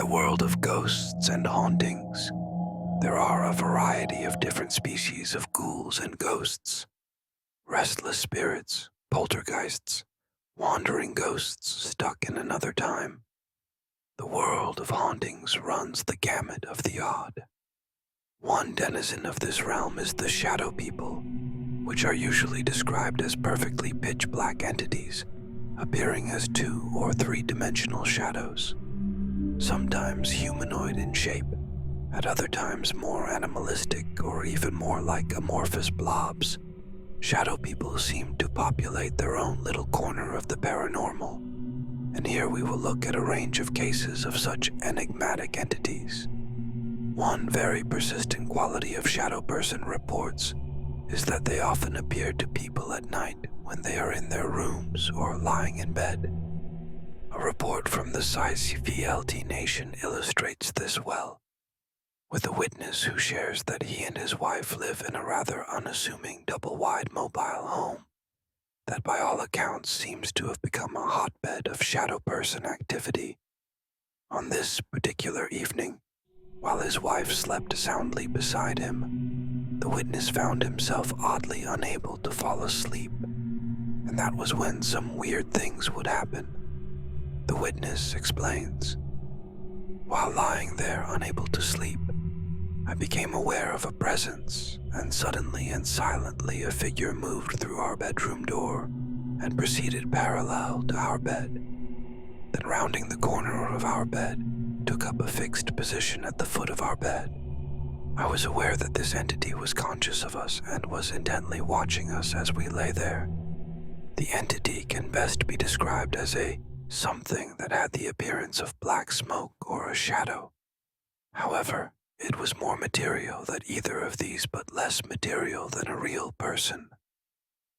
the world of ghosts and hauntings, there are a variety of different species of ghouls and ghosts. Restless spirits, poltergeists, wandering ghosts stuck in another time. The world of hauntings runs the gamut of the odd. One denizen of this realm is the shadow people, which are usually described as perfectly pitch-black entities, appearing as 2- or 3-dimensional shadows. Sometimes humanoid in shape, at other times more animalistic or even more like amorphous blobs. Shadow people seem to populate their own little corner of the paranormal, and here we will look at a range of cases of such enigmatic entities. One very persistent quality of shadow person reports is that they often appear to people at night when they are in their rooms or lying in bed. A report from the CVLT Nation illustrates this well, with a witness who shares that he and his wife live in a rather unassuming double-wide mobile home that by all accounts seems to have become a hotbed of shadow person activity. On this particular evening, while his wife slept soundly beside him, the witness found himself oddly unable to fall asleep, and that was when some weird things would happen. The witness explains, "While lying there unable to sleep, I became aware of a presence, and suddenly and silently a figure moved through our bedroom door and proceeded parallel to our bed. Then rounding the corner of our bed, took up a fixed position at the foot of our bed. I was aware that this entity was conscious of us and was intently watching us as we lay there. The entity can best be described as a something that had the appearance of black smoke or a shadow. However, it was more material than either of these, but less material than a real person.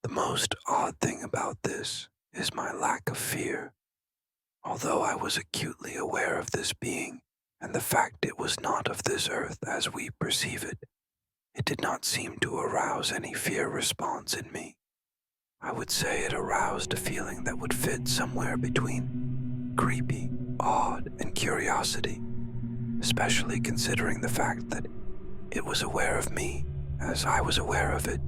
The most odd thing about this is my lack of fear. Although I was acutely aware of this being and the fact it was not of this earth as we perceive it, it did not seem to arouse any fear response in me. I would say it aroused a feeling that would fit somewhere between creepy, odd, and curiosity, especially considering the fact that it was aware of me as I was aware of it.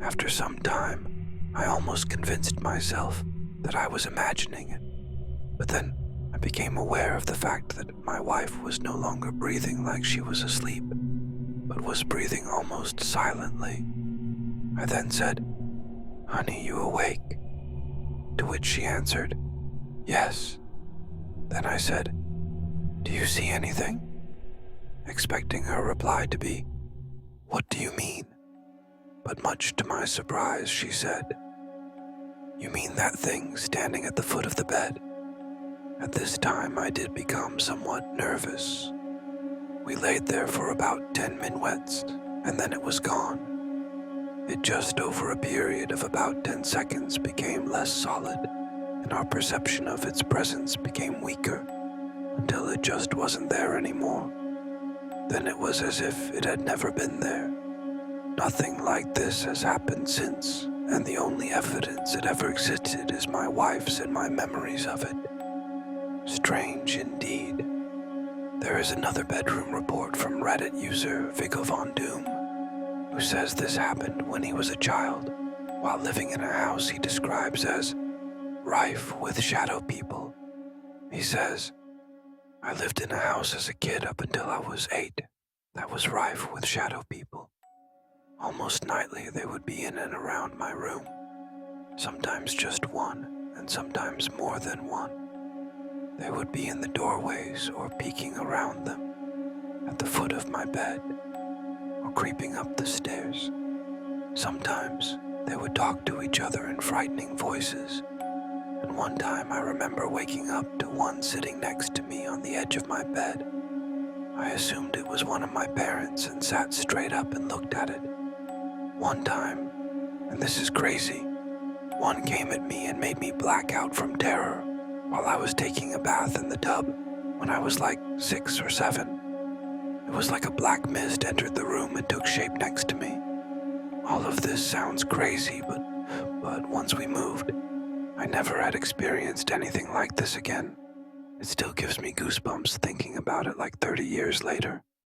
After some time, I almost convinced myself that I was imagining it, but then I became aware of the fact that my wife was no longer breathing like she was asleep, but was breathing almost silently. I then said, "Honey, you awake?" To which she answered, "Yes." Then I said, "Do you see anything?" Expecting her reply to be, "What do you mean?" But much to my surprise, she said, "You mean that thing standing at the foot of the bed?" At this time, I did become somewhat nervous. We laid there for about 10 minuets, and then it was gone. It just over a period of about 10 seconds became less solid, and our perception of its presence became weaker, until it just wasn't there anymore. Then it was as if it had never been there. Nothing like this has happened since, and the only evidence it ever existed is my wife's and my memories of it. Strange indeed. There is another bedroom report from Reddit user Viggo Von Doom, who says this happened when he was a child, while living in a house he describes as rife with shadow people. He says, "I lived in a house as a kid up until I was 8 that was rife with shadow people. Almost nightly they would be in and around my room, sometimes just one, and sometimes more than one. They would be in the doorways or peeking around them, at the foot of my bed, or creeping up the stairs. Sometimes they would talk to each other in frightening voices, and one time I remember waking up to one sitting next to me on the edge of my bed. I assumed it was one of my parents and sat straight up and looked at it. One time, and this is crazy, one came at me and made me black out from terror while I was taking a bath in the tub when I was like 6 or 7. It was like a black mist entered the room and took shape next to me. All of this sounds crazy, but once we moved, I never had experienced anything like this again. It still gives me goosebumps thinking about it like 30 years later.